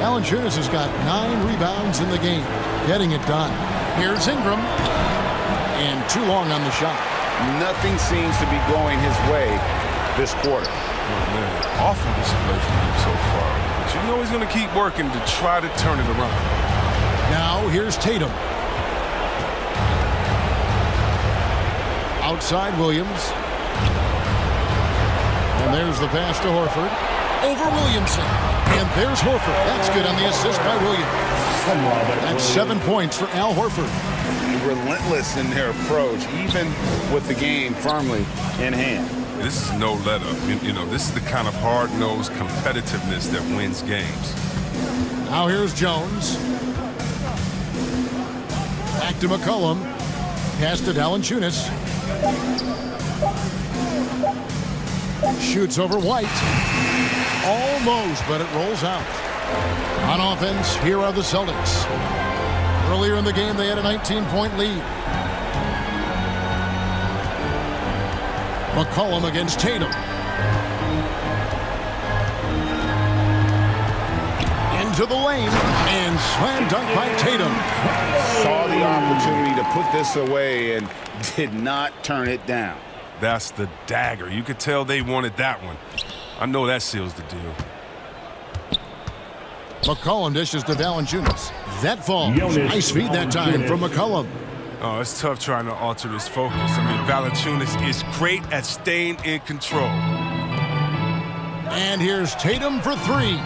[SPEAKER 3] Valanciunas has got 9 rebounds in the game. Getting it done. Here's Ingram. And too long on the shot.
[SPEAKER 5] Nothing seems to be going his way this quarter.
[SPEAKER 4] Oh, man. Awful display from him so far. But you know he's going to keep working to try to turn it around.
[SPEAKER 3] Now here's Tatum. Outside Williams. And there's the pass to Horford. Over Williamson. And there's Horford. That's good on the assist by Williams. That's 7 points for Al Horford.
[SPEAKER 5] Relentless in their approach, even with the game firmly in hand.
[SPEAKER 4] This is no let-up. You know, this is the kind of hard-nosed competitiveness that wins games.
[SPEAKER 3] Now here's Jones. Back to McCollum. Pass to Valanciunas. Shoots over White. Almost, but it rolls out. On offense, here are the Celtics. Earlier in the game, they had a 19-point lead. McCollum against Tatum. In into the lane and slam dunk by Tatum.
[SPEAKER 7] Saw the opportunity to put this away and did not turn it down.
[SPEAKER 4] That's the dagger. You could tell they wanted that one. I know that seals the deal.
[SPEAKER 3] McCollum dishes to Valanciunas. That falls. Nice feed that time from McCollum.
[SPEAKER 4] Oh, it's tough trying to alter his focus. I mean, Valanciunas is great at staying in control.
[SPEAKER 3] And here's Tatum for three.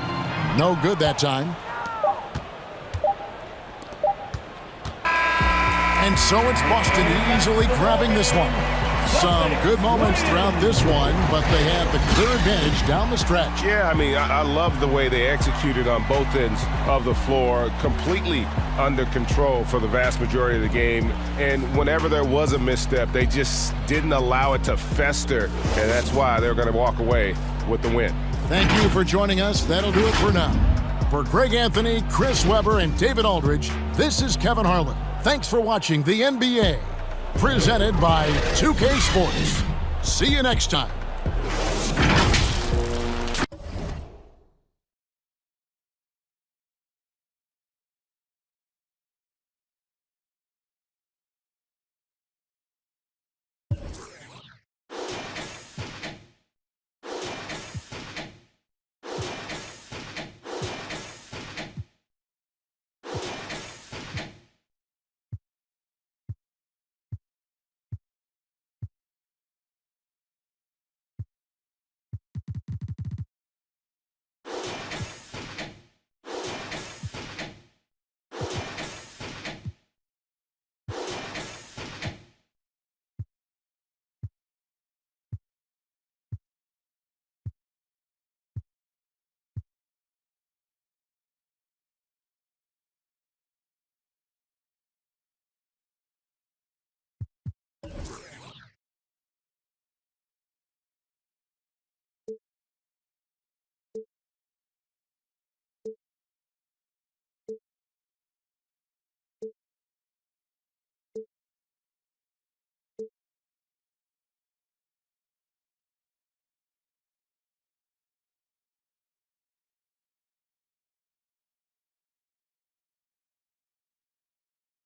[SPEAKER 3] No good that time. And so it's Boston easily grabbing this one. Some good moments throughout this one, but they had the clear advantage down the stretch.
[SPEAKER 5] Yeah, I mean, I love the way they executed on both ends of the floor, completely under control for the vast majority of the game. And whenever there was a misstep, they just didn't allow it to fester, and that's why they're going to walk away with the win.
[SPEAKER 3] Thank you for joining us. That'll do it for now. For Greg Anthony, Chris Webber, and David Aldridge, this is Kevin Harlan. Thanks for watching the NBA. Presented by 2K Sports. See you next time.